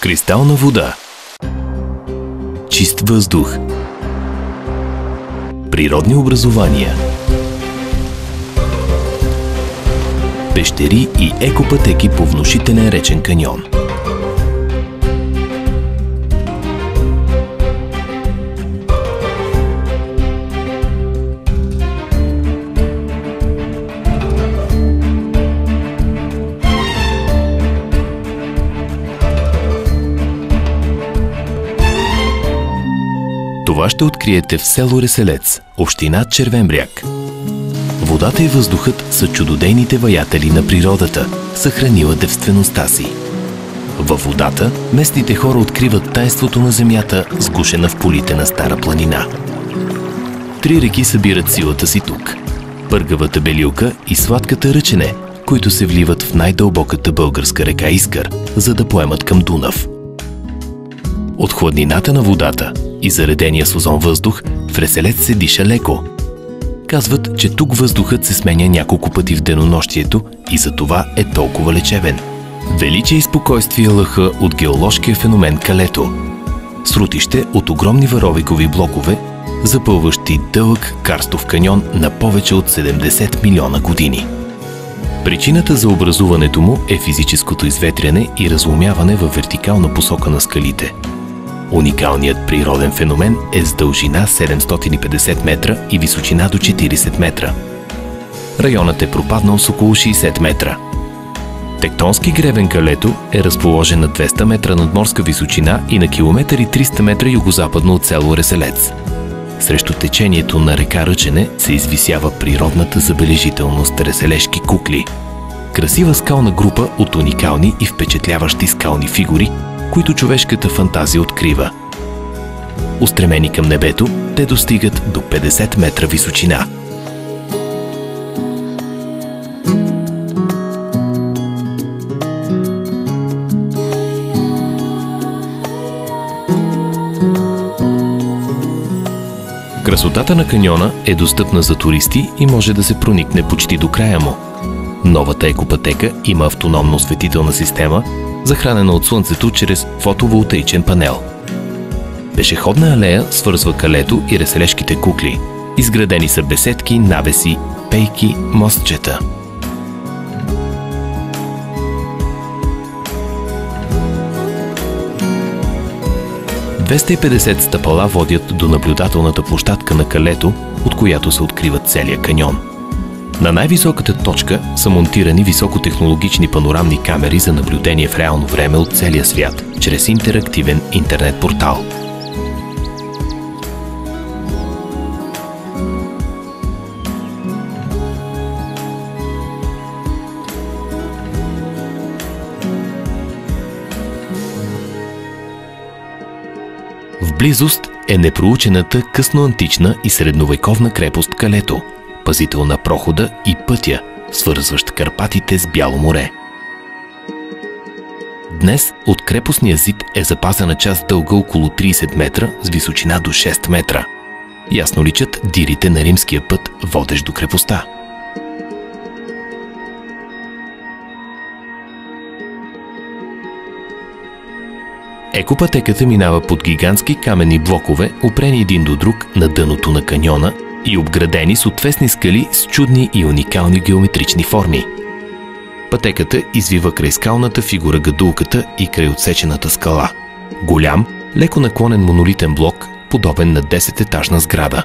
Кристална вода, чист въздух, природни образования, пещери и екопътеки по внушителен речен каньон. Това ще откриете в село Реселец, община Червен бряг. Водата и въздухът са чудодейните ваятели на природата, съхранила девствеността си. Във водата местните хора откриват тайнството на земята, сгушена в полите на Стара планина. 3 реки събират силата си тук – Пъргавата белилка и Сладката ръчене, които се вливат в най-дълбоката българска река Искър, за да поемат към Дунав. От хладнината на водата и заредения с озон въздух в Реселец се диша леко. Казват, че тук въздухът се сменя няколко пъти в денонощието и затова е толкова лечебен. Величие и спокойствие лъха от геоложкия феномен Калето. Срутище от огромни варовикови блокове, запълващи дълъг карстов каньон на повече от 70 милиона години. Причината за образуването му е физическото изветряне и разломяване във вертикална посока на скалите. Уникалният природен феномен е с дължина 750 метра и височина до 40 метра. Районът е пропаднал с около 60 метра. Тектонски гребен Калето е разположен на 200 метра надморска височина и на километър и 300 метра югозападно от село Реселец. Срещу течението на река Ръчене се извисява природната забележителност Реселешки кукли. Красива скална група от уникални и впечатляващи скални фигури, които човешката фантазия открива. Устремени към небето, те достигат до 50 метра височина. Красотата на каньона е достъпна за туристи и може да се проникне почти до края му. Новата екопътека има автономна осветителна система, захранена от слънцето чрез фотоволтаичен панел. Пешеходна алея свързва Калето и Реселешките кукли. Изградени са беседки, навеси, пейки, мостчета. ...250 стъпала водят до наблюдателната площадка на Калето, от която се открива целия каньон. На най-високата точка са монтирани високотехнологични панорамни камери за наблюдение в реално време от целия свят, чрез интерактивен интернет портал. В близост е непроучената късноантична и средновековна крепост Калето, пазител на прохода и пътя, свързващ Карпатите с Бяло море. Днес от крепостния зид е запазена част дълга около 30 метра с височина до 6 метра. Ясно личат дирите на римския път, водещ до крепостта. Екопътеката минава под гигантски каменни блокове, опрени един до друг на дъното на каньона и обградени с отвесни скали с чудни и уникални геометрични форми. Пътеката извива край скалната фигура Гадулката и край отсечената скала. Голям, леко наклонен монолитен блок, подобен на 10-етажна сграда.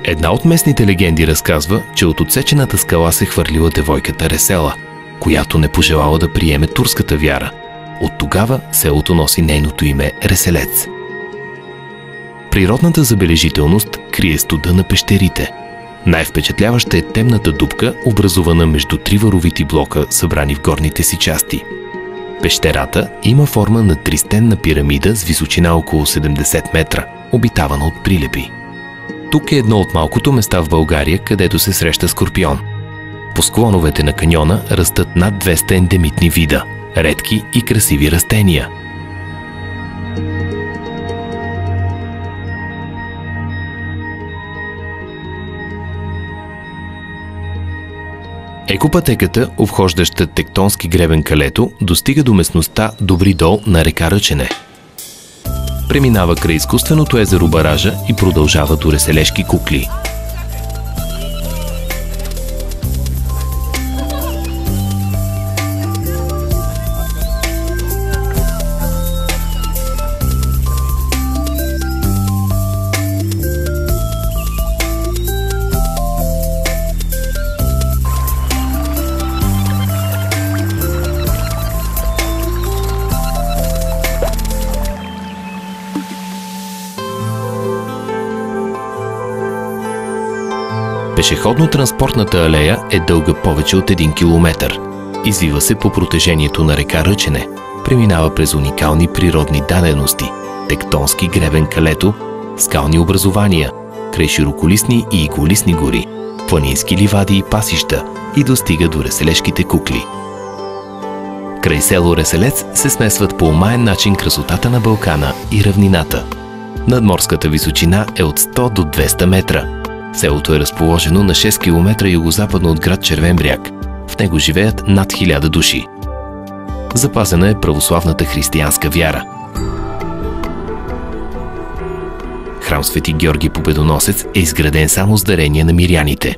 Една от местните легенди разказва, че от отсечената скала се хвърлила девойката Ресела, която не пожелала да приеме турската вяра. От тогава селото носи нейното име Реселец. Природната забележителност крие студа на пещерите. Най-впечатляваща е темната дупка, образувана между 3 варовити блока, събрани в горните си части. Пещерата има форма на тристенна пирамида с височина около 70 метра, обитавана от прилепи. Тук е едно от малкото места в България, където се среща скорпион. По склоновете на каньона растат над 200 ендемитни вида, редки и красиви растения. Екопътеката, обхождаща тектонски гребен Калето, достига до местността Добри дол на река Ръчене. Преминава край изкуственото езеро Баража и продължава до Реселешки кукли. Пешеходно-транспортната алея е дълга повече от 1 километър. Извива се по протежението на река Ръчене. Преминава през уникални природни дадености, тектонски гребен Калето, скални образования, край широколистни и иголистни гори, планински ливади и пасища и достига до Реселешките кукли. Край село Реселец се смесват по омаен начин красотата на Балкана и равнината. Надморската височина е от 100 до 200 метра. Селото е разположено на 6 км югозападно от град Червен бряг. В него живеят над 1000 души. Запазена е православната християнска вяра. Храм Свети Георги Победоносец е изграден само с дарения на миряните.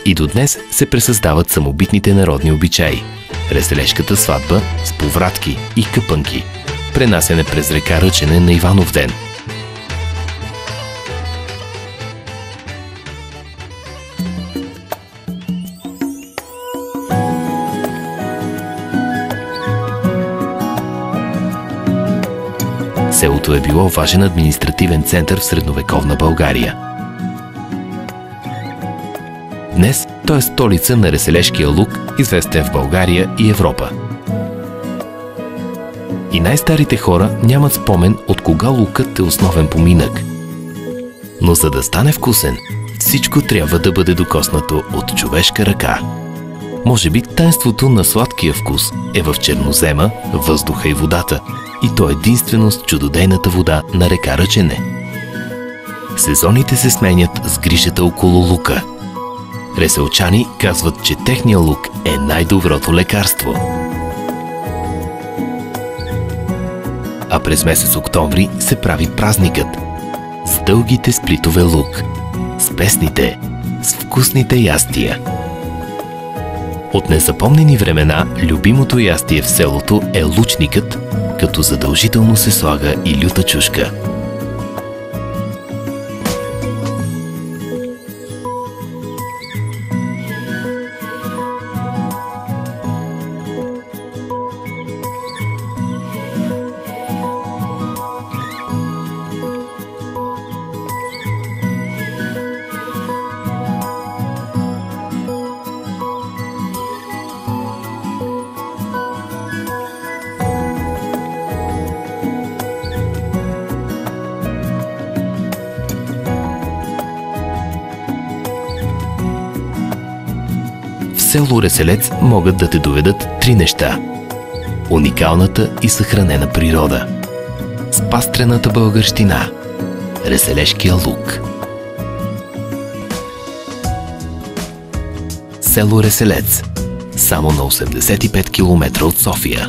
И до днес се пресъздават самобитните народни обичаи. Реселешката сватба с повратки и къпънки, пренасене през река Ръчене на Иванов ден. Селото е било важен административен център в средновековна България. Днес той е столица на Реселешкия лук, известен в България и Европа. И най-старите хора нямат спомен от кога лукът е основен поминък. Но за да стане вкусен, всичко трябва да бъде докоснато от човешка ръка. Може би тайнството на сладкия вкус е в чернозема, въздуха и водата, и то единствено с чудодейната вода на река Ръчене. Сезоните се сменят с грижата около лука. Реселчани казват, че техния лук е най-доброто лекарство. А през месец октомври се прави празникът с дългите сплитове лук, с песните, с вкусните ястия. От незапомнени времена любимото ястие в селото е лучникът, като задължително се слага и люта чушка. В село Реселец могат да те доведат 3 неща: уникалната и съхранена природа, спастрената българщина, Реселешкия лук. Село Реселец, само на 85 км от София.